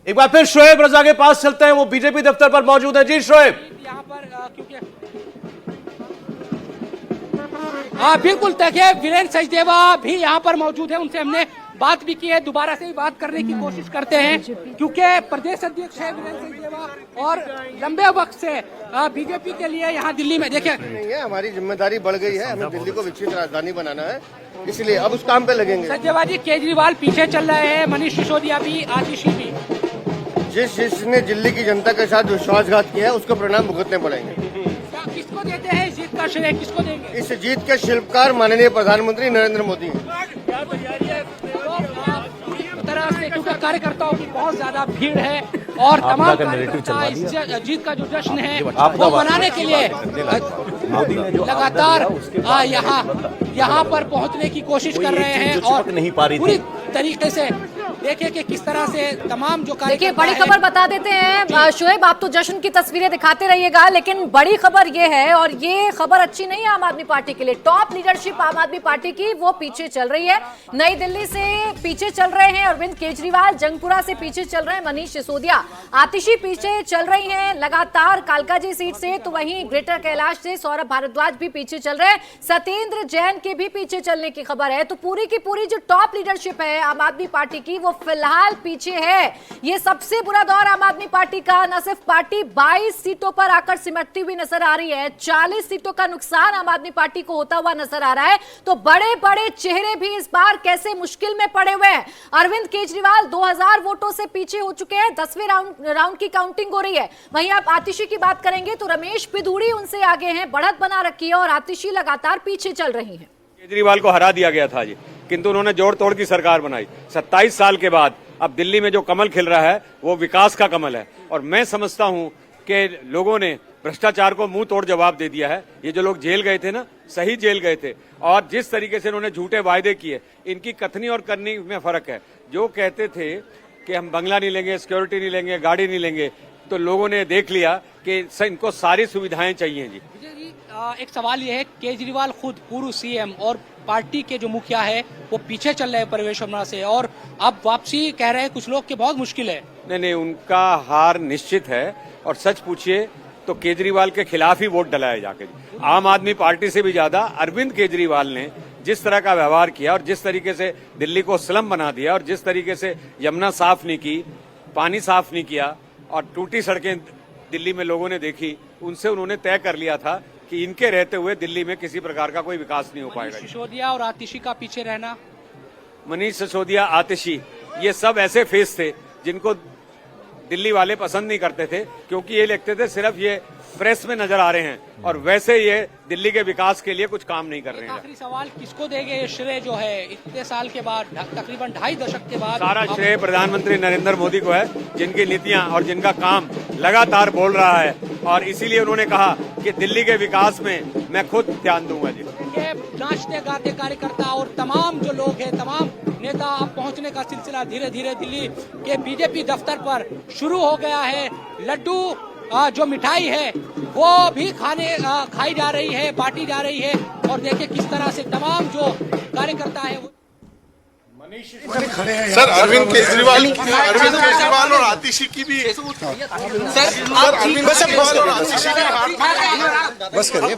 एक बार फिर शोएब रजा के पास चलते हैं, वो बीजेपी दफ्तर पर मौजूद है। जी शोएब, यहाँ पर क्योंकि हाँ बिल्कुल, देखिए वीरेंद्र सचदेवा भी यहाँ पर मौजूद है, उनसे हमने बात भी की है, दोबारा से ही बात करने की कोशिश करते हैं क्योंकि प्रदेश अध्यक्ष है वीरेंद्र सचदेवा और लंबे वक्त से बीजेपी के लिए यहाँ दिल्ली में देखिए नहीं है, हमारी जिम्मेदारी बढ़ गई है, हमें दिल्ली को विकसित राजधानी बनाना है, इसलिए अब उस काम पे लगेंगे। सचदेवा जी, केजरीवाल पीछे चल रहे हैं, मनीष सिसोदिया भी, आतिशी भी। जिसने दिल्ली की जनता के साथ विश्वासघात किया है उसको परिणाम भुगतने पड़ेंगे। किसको देते हैं जीत का श्रेय, किसको देंगे? इस जीत के शिल्पकार माननीय प्रधानमंत्री नरेंद्र मोदी हैं। तरह से क्योंकि कार्यकर्ताओं की बहुत ज्यादा भीड़ है और तमाम कार्यकर्ता इस जीत का जो जश्न है वो मनाने के लिए लगातार यहाँ पर पहुँचने की कोशिश कर रहे हैं और पूरी तरीके से देखिए कि किस तरह से तमाम जो देखिए बड़ी खबर बता देते हैं शोएब, आप तो जश्न की तस्वीरें दिखाते रहिएगा, लेकिन बड़ी खबर ये है और ये खबर अच्छी नहीं है आम आदमी पार्टी के लिए। टॉप लीडरशिप आम आदमी पार्टी की वो पीछे चल रही है, नई दिल्ली से पीछे चल रहे हैं अरविंद केजरीवाल, जंगपुरा से पीछे चल रहे हैं मनीष सिसोदिया, आतिशी पीछे चल रही है लगातार कालकाजी सीट से, तो वहीं ग्रेटर कैलाश से सौरभ भारद्वाज भी पीछे चल रहे हैं, सत्येंद्र जैन के भी पीछे चलने की खबर है। तो पूरी की पूरी जो टॉप लीडरशिप है आम आदमी पार्टी की वो फिलहाल पीछे है। ये सबसे बुरा दौर आम आदमी पार्टी का, न सिर्फ पार्टी 22 सीटों पर आकर सिमटती हुई नजर आ रही है, 40 सीटों का नुकसान आम आदमी पार्टी को होता हुआ नजर आ रहा है। तो बड़े बड़े चेहरे भी इस बार कैसे मुश्किल में पड़े हुए हैं। अरविंद केजरीवाल 2000 वोटों से पीछे हो चुके हैं, 10वें राउंड की काउंटिंग हो रही है। वहीं आप आतिशी की बात करेंगे तो रमेश पिधूड़ी उनसे आगे हैं, बढ़त बना रखी है और आतिशी लगातार पीछे चल रही है। केजरीवाल को हरा दिया गया था जी, किंतु उन्होंने जोड़ तोड़ की सरकार बनाई। 27 साल के बाद अब दिल्ली में जो कमल खिल रहा है वो विकास का कमल है और मैं समझता हूं कि लोगों ने भ्रष्टाचार को मुंह तोड़ जवाब दे दिया है। ये जो लोग जेल गए थे ना, सही जेल गए थे, और जिस तरीके से उन्होंने झूठे वायदे किए, इनकी कथनी और करनी में फर्क है। जो कहते थे कि हम बंगला नहीं लेंगे, सिक्योरिटी नहीं लेंगे, गाड़ी नहीं लेंगे, तो लोगों ने देख लिया कि इनको सारी सुविधाएं चाहिए जी। एक सवाल ये है, केजरीवाल खुद पूर्व सीएम और पार्टी के जो मुखिया है वो पीछे चल रहे हैं प्रवेश वर्मा से और अब वापसी कह रहे हैं कुछ लोग कि बहुत मुश्किल है। नहीं, उनका हार निश्चित है और सच पूछिए तो केजरीवाल के खिलाफ ही वोट डलाया जाके। आम आदमी पार्टी से भी ज्यादा अरविंद केजरीवाल ने जिस तरह का व्यवहार किया और जिस तरीके से दिल्ली को स्लम बना दिया और जिस तरीके से यमुना साफ नहीं की, पानी साफ नहीं किया और टूटी सड़कें दिल्ली में लोगों ने देखी, उनसे उन्होंने तय कर लिया था कि इनके रहते हुए दिल्ली में किसी प्रकार का कोई विकास नहीं हो पाएगा। सिसोदिया और आतिशी का पीछे रहना, मनीष सिसोदिया, आतिशी, ये सब ऐसे फेस थे जिनको दिल्ली वाले पसंद नहीं करते थे क्योंकि ये लगते थे सिर्फ ये प्रेस में नजर आ रहे हैं और वैसे ये दिल्ली के विकास के लिए कुछ काम नहीं कर रहे हैं। आखिरी सवाल, किसको देंगे ये श्रेय जो है इतने साल के बाद, तकरीबन 2.5 दशक के बाद? सारा श्रेय प्रधानमंत्री नरेंद्र मोदी को है, जिनकी नीतियां और जिनका काम लगातार बोल रहा है और इसीलिए उन्होंने कहा कि दिल्ली के विकास में मैं खुद ध्यान दूंगा जी। नाचते गाते कार्यकर्ता और तमाम जो लोग हैं, तमाम नेता अब पहुंचने का सिलसिला धीरे धीरे दिल्ली के बीजेपी दफ्तर पर शुरू हो गया है। लड्डू जो मिठाई है वो भी खाई जा रही है, बांटी जा रही है और देखिए किस तरह से तमाम जो कार्यकर्ता है वो सर अरविंद केजरीवाल और आतिशी की भी बस करिए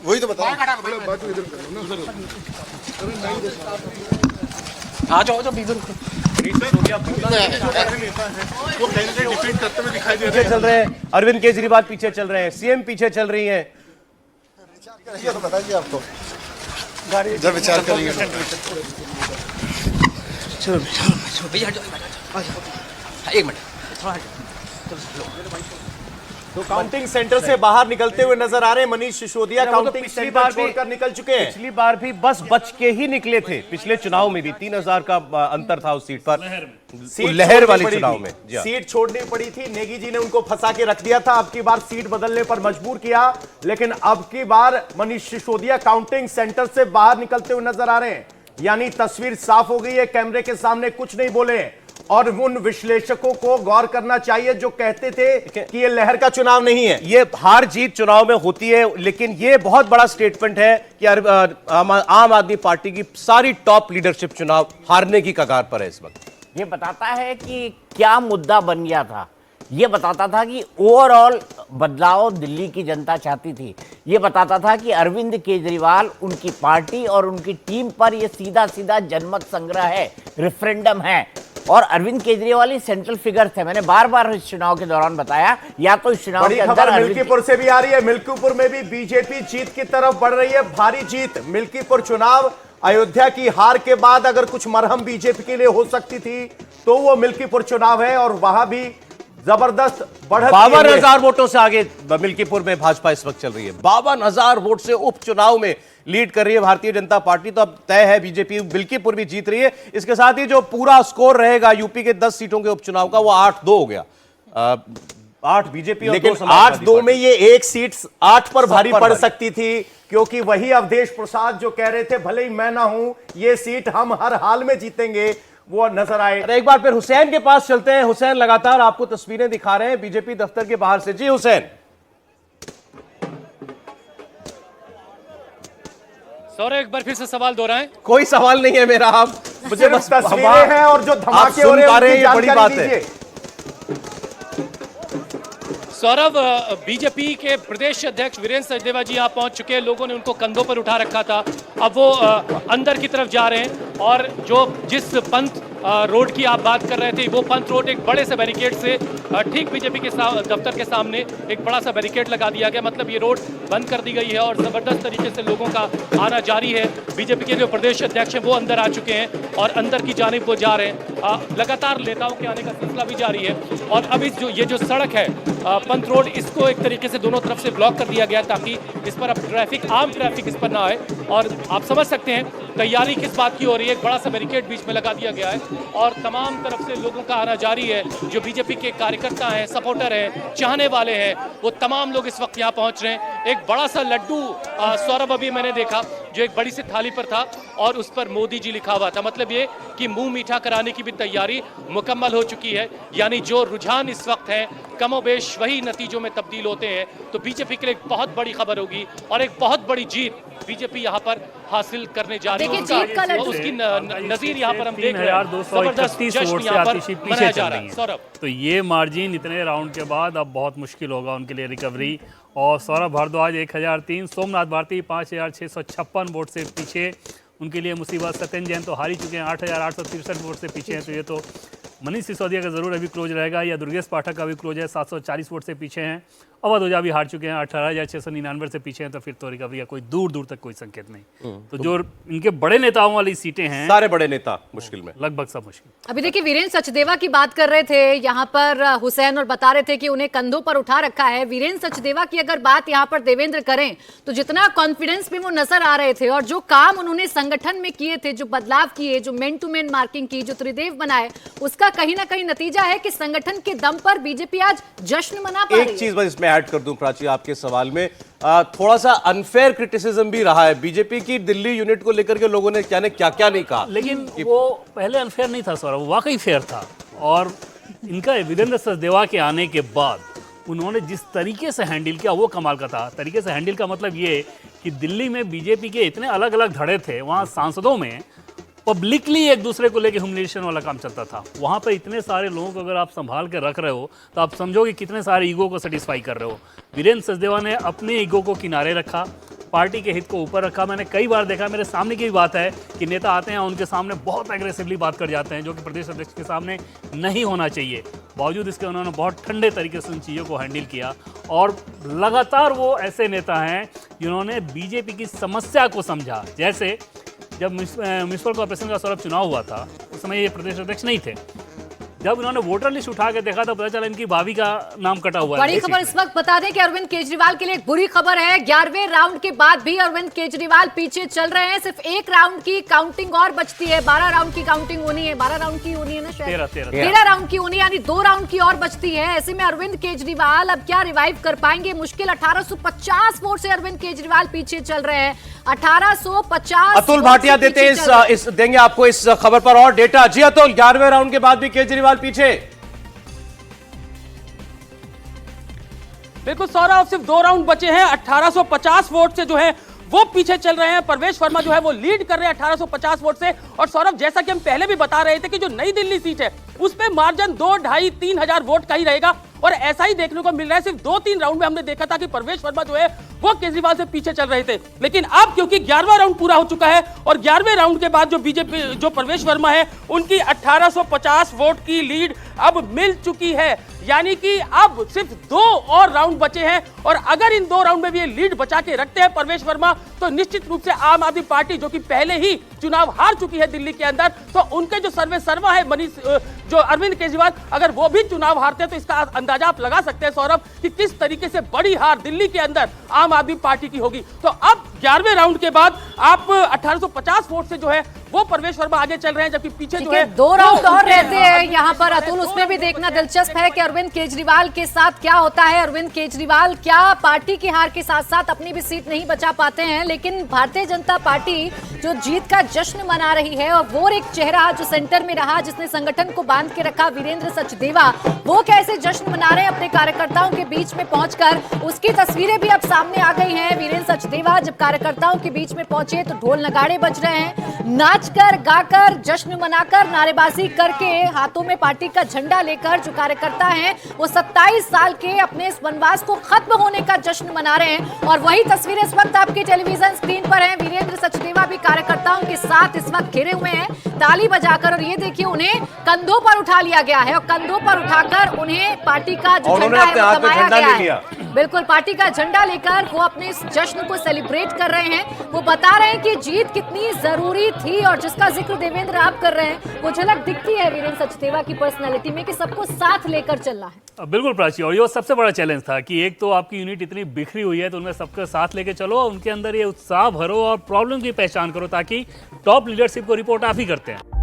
वही तो बताओ। आ जाओ वो कैंडिडेट डिफीट करते हुए दिखाई दे रहे पीछे चल रहे हैं, अरविंद केजरीवाल पीछे चल रहे हैं, सीएम पीछे चल रही हैं। तो बताइए आपको जब विचार करेंगे चलो भैया एक मिनट थोड़ा तो काउंटिंग सेंटर से बाहर निकलते हुए नजर आ रहे हैं मनीष सिसोदिया। काउंटिंग सेंटर छोड़कर निकल चुके हैं। पिछली बार भी बस बच के ही निकले थे, पिछले चुनाव में भी 3000 का अंतर था उस सीट पर, लहर वाले चुनाव में सीट छोड़नी पड़ी थी। नेगी जी ने उनको फंसा के रख दिया था, अब की बार सीट बदलने पर मजबूर किया, लेकिन अब की बार मनीष सिसोदिया काउंटिंग सेंटर से बाहर निकलते हुए नजर आ रहे हैं। यानी तस्वीर साफ हो गई है, कैमरे के सामने कुछ नहीं बोले और उन विश्लेषकों को गौर करना चाहिए जो कहते थे कि ये लहर का चुनाव नहीं है। ये हार जीत चुनाव में होती है, लेकिन ये बहुत बड़ा स्टेटमेंट है कि आम आदमी पार्टी की सारी टॉप लीडरशिप चुनाव हारने की कगार पर है इस वक्त। ये बताता है कि क्या मुद्दा बन गया था। ये बताता था कि ओवरऑल बदलाव दिल्ली की जनता चाहती थी। ये बताता था कि अरविंद केजरीवाल, उनकी पार्टी और उनकी टीम पर ये सीधा सीधा जनमत संग्रह है, रेफरेंडम है। और अरविंद केजरीवाल ही सेंट्रल फिगर थे। मैंने बार बार इस चुनाव के दौरान बताया, या तो इस चुनाव के अंदर मिल्कीपुर से भी आ रही है। मिल्कीपुर में भी बीजेपी जीत की तरफ बढ़ रही है, भारी जीत। मिल्कीपुर चुनाव, अयोध्या की हार के बाद अगर कुछ मरहम बीजेपी के लिए हो सकती थी तो वो मिल्कीपुर चुनाव है, और वहां भी जबरदस्त बढ़त। 52,000 वोटों से आगे मिल्कीपुर में भाजपा इस वक्त चल रही है। 52,000 वोट से उपचुनाव में लीड कर रही है भारतीय जनता पार्टी। तो अब तय है बीजेपी मिल्कीपुर भी जीत रही है। इसके साथ ही जो पूरा स्कोर रहेगा यूपी के 10 सीटों के उपचुनाव का, वो 8-2 हो गया। 8 बीजेपी, लेकिन 8-2 में ये एक सीट 8 पर भारी पड़ सकती थी, क्योंकि वही अवधेश प्रसाद जो कह रहे थे भले ही मैं ना हूं, ये सीट हम हर हाल में जीतेंगे, वो नजर आए। एक बार फिर हुसैन के पास चलते हैं। हुसैन लगातार आपको तस्वीरें दिखा रहे हैं बीजेपी दफ्तर के बाहर से। जी हुसैन। सौरभ, एक बार फिर से सवाल दोहराएं। कोई सवाल नहीं है मेरा, आप मुझे बस तस्वीरें हैं और जो धमाके हो रहे हैं, ये बड़ी बात है। सौरभ, बीजेपी के प्रदेश अध्यक्ष वीरेंद्र सचदेवा जी यहाँ पहुंच चुके हैं। लोगों ने उनको कंधों पर उठा रखा था, अब वो अंदर की तरफ जा रहे हैं। और जो जिस पंथ रोड की आप बात कर रहे थे, वो पंथ रोड एक बड़े से बैरिकेड से ठीक बीजेपी के दफ्तर के सामने एक बड़ा सा बैरिकेड लगा दिया गया। मतलब ये रोड बंद कर दी गई है और जबरदस्त तरीके से लोगों का आना जारी है। बीजेपी के जो प्रदेश अध्यक्ष हैं वो अंदर आ चुके हैं और अंदर की जानिब वो जा रहे हैं। लगातार नेताओं के आने का सिलसिला भी जारी है। और अब ये जो सड़क है पंथ रोड, इसको एक तरीके से दोनों तरफ से ब्लॉक कर दिया गया ताकि इस पर अब आम ट्रैफिक इस पर ना आए। और आप समझ सकते हैं तैयारी किस बात की हो रही है। एक बड़ा सा बैरिकेड बीच में लगा दिया गया है और तमाम तरफ से लोगों का आना जारी है। जो बीजेपी के कार्यकर्ता हैं, सपोर्टर हैं, चाहने वाले हैं, वो तमाम लोग इस वक्त यहाँ पहुंच रहे हैं। एक बड़ा सा लड्डू सौरभ अभी मैंने देखा जो एक बड़ी सी थाली पर था और उस पर मोदी जी लिखा हुआ था। मतलब ये कि मुंह मीठा कराने की भी तैयारी मुकम्मल हो चुकी है। यानी जो रुझान इस वक्त है कमोबेश वही नतीजों में तब्दील होते हैं। तो बीजेपी के लिए एक बहुत बड़ी खबर होगी और एक बहुत बड़ी जीत बीजेपी यहाँ पर हासिल करने जा रही है। उसकी नजीर यहाँ पर हम देख रहे हैं, जबरदस्त जश्न यहाँ पर मनाया जा रहा है। सौरभ, तो ये मार्जिन इतने राउंड के बाद अब बहुत मुश्किल होगा उनके लिए रिकवरी। और सौरभ भारद्वाज 1003, सोमनाथ भारती 5,656 वोट से पीछे, उनके लिए मुसीबत। सत्येंद्र जैन तो हार ही चुके हैं, 8,863 वोट से पीछे हैं। तो ये तो मनीष सिसोदिया का जरूर अभी क्लोज रहेगा, या दुर्गेश पाठक का भी क्लोज है, 740 वोट से पीछे हैं। अवध ओझा भी हार चुके हैं, 18,699 से पीछे हैं। तो फिर तो रिकवरी का कोई दूर दूर तक कोई संकेत नहीं। तो जो इनके बड़े नेताओं वाली सीटें हैं, सारे बड़े नेता मुश्किल में, लगभग सब मुश्किल। अभी देखिए वीरेंद्र सचदेवा की बात कर रहे थे यहाँ पर हुसैन, और बता रहे थे कि उन्हें कंधों पर उठा रखा है। वीरेंद्र सचदेवा की अगर बात यहाँ पर देवेंद्र करें तो जितना कॉन्फिडेंस में वो नजर आ रहे थे और जो काम उन्होंने संगठन में किए थे, जो बदलाव किए, जो मैन टू मैन मार्किंग की, जो त्रिदेव बनाए, उसका कहीं ना कहीं नतीजा है कि संगठन के दम पर बीजेपी आज जश्न मना पा रही है। एक चीज बस इसमें ऐड कर दूं प्राची, आपके सवाल में थोड़ा सा अनफेयर क्रिटिसिज्म भी रहा है बीजेपी की दिल्ली यूनिट को लेकर के। लोगों ने क्या क्या नहीं कहा, लेकिन वो पहले अनफेयर नहीं था सौरभ, वो वाकई फेयर था। और इनका वीरेंद्र सचदेवा के आने के बाद उन्होंने जिस तरीके से हैंडल किया वो कमाल का था। तरीके से हैंडल का मतलब ये कि दिल्ली में बीजेपी के इतने अलग अलग धड़े थे, वहाँ सांसदों में पब्लिकली एक दूसरे को लेकर ह्यूमिलिएशन वाला काम चलता था। वहाँ पे इतने सारे लोगों को अगर आप संभाल कर रख रहे हो तो आप समझो कि कितने सारे ईगो को सेटिस्फाई कर रहे हो। वीरेंद्र सचदेवा ने अपने ईगो को किनारे रखा, पार्टी के हित को ऊपर रखा। मैंने कई बार देखा, मेरे सामने की भी बात है कि नेता आते हैं उनके सामने बहुत एग्रेसिवली बात कर जाते हैं, जो कि प्रदेश अध्यक्ष के सामने नहीं होना चाहिए। बावजूद इसके उन्होंने बहुत ठंडे तरीके से उन चीज़ों को हैंडल किया। और लगातार वो ऐसे नेता हैं जिन्होंने बीजेपी की समस्या को समझा। जैसे जब म्यूनिसिपल कॉर्पोरेशन का सौरभ चुनाव हुआ था, उस समय ये प्रदेश अध्यक्ष नहीं थे। जब उन्होंने वोटर लिस्ट उठा के देखा तो पता चला इनकी भाभी का नाम कटा हुआ है। बड़ी खबर इस वक्त बता दें कि अरविंद केजरीवाल के लिए एक बुरी खबर है। 11वें राउंड के बाद भी अरविंद केजरीवाल पीछे चल रहे हैं। सिर्फ एक राउंड की काउंटिंग और बचती है। 12 राउंड की काउंटिंग होनी है, 12 राउंड की होनी है ना शायद, 13 राउंड की होनी, यानी 2 राउंड की और बचती है। ऐसे में अरविंद केजरीवाल अब क्या रिवाइव कर पाएंगे? मुश्किल। 1850 वोट से अरविंद केजरीवाल पीछे चल रहे हैं। 1850। अतुल भाटिया देते देंगे आपको इस खबर पर और डेटा। जी अतुल, 11वें राउंड के बाद भी केजरीवाल पीछे। बिल्कुल सौरभ, सिर्फ 2 राउंड बचे हैं। 1850 वोट से जो है वो पीछे चल रहे हैं। परवेश वर्मा जो है वो लीड कर रहे हैं 1850 वोट से। और सौरभ, जैसा कि हम पहले भी बता रहे थे कि जो नई दिल्ली सीट है उस पे मार्जिन 2, 2.5, 3 हजार वोट का ही रहेगा। और ऐसा ही देखने को मिल रहा है। सिर्फ 2-3 राउंड में हमने देखा था कि परवेश वर्मा जो है वो केजरीवाल से पीछे चल रहे थे, लेकिन अब क्योंकि 11वां राउंड पूरा हो चुका है और 11वें राउंड के बाद जो बीजेपी, जो परवेश वर्मा है, उनकी 1850 वोट की लीड अब मिल चुकी है। यानी कि अब सिर्फ 2 और राउंड बचे हैं और अगर इन 2 राउंड में भी ये लीड बचा के रखते हैं परवेश वर्मा, तो निश्चित रूप से आम आदमी पार्टी जो कि पहले ही चुनाव हार चुकी है दिल्ली के अंदर, तो उनके जो सर्वे सर्वा है जो अरविंद केजरीवाल, अगर वो भी चुनाव हारते हैं तो इसका अंदाजा आप लगा सकते हैं सौरभ कि किस तरीके से बड़ी हार दिल्ली के अंदर आम आदमी पार्टी की होगी। तो अब 11वें राउंड के बाद आप 1850 वोट से जो है वो परवेश वर्मा आगे चल रहे हैं, जबकि पीछे जो है 2 राउंड और रहते हैं यहाँ पर अतुल। उसमें भी देखना दिलचस्प है कि अरविंद केजरीवाल के साथ क्या होता है। अरविंद केजरीवाल क्या पार्टी की हार के साथ साथ अपनी भी सीट नहीं बचा पाते हैं, लेकिन भारतीय जनता पार्टी जो जीत का जश्न मना रही है, और वो एक चेहरा जो सेंटर में रहा, जिसने संगठन को बांध के रखा, वीरेंद्र सचदेवा, वो कैसे जश्न मना रहे हैं अपने कार्यकर्ताओं के बीच में पहुंचकर। उसकी तस्वीरें भी अब सामने आ गई हैं। वीरेंद्र सचदेवा जब कार्यकर्ताओं के बीच में पहुंचे तो ढोल नगाड़े बज रहे हैं, नाचकर गाकर जश्न मनाकर नारेबाजी करके हाथों में पार्टी का झंडा लेकर जो कार्यकर्ता हैं वो 27 साल के अपने इस वनवास को खत्म होने का जश्न मना रहे हैं। और वही तस्वीरें इस वक्त आपके टेलीविजन स्क्रीन पर हैं। वीरेंद्र सचदेवा भी कार्यकर्ताओं के साथ इस वक्त घिरे हुए हैं ताली बजाकर, और ये देखिए उन्हें कंधों पर उठा लिया गया है और कंधों पर उठाकर उन्हें पार्टी का जो झंडा है वो थमाया गया है। बिल्कुल, पार्टी का झंडा लेकर वो अपने इस जश्न को सेलिब्रेट कर रहे हैं। वो बता रहे हैं कि जीत कितनी जरूरी थी, और जिसका जिक्र देवेंद्र आप कर रहे हैं वो झलक दिखती है वीरेंद्र सचदेवा की पर्सनालिटी में कि सबको साथ लेकर चलना है। बिल्कुल प्राची, और ये सबसे बड़ा चैलेंज था कि एक तो आपकी यूनिट इतनी बिखरी हुई है तो उनमें सबके साथ लेके चलो, उनके अंदर ये उत्साह भरो और प्रॉब्लम की पहचान करो, ताकि टॉप लीडरशिप को रिपोर्ट आप ही करते हैं।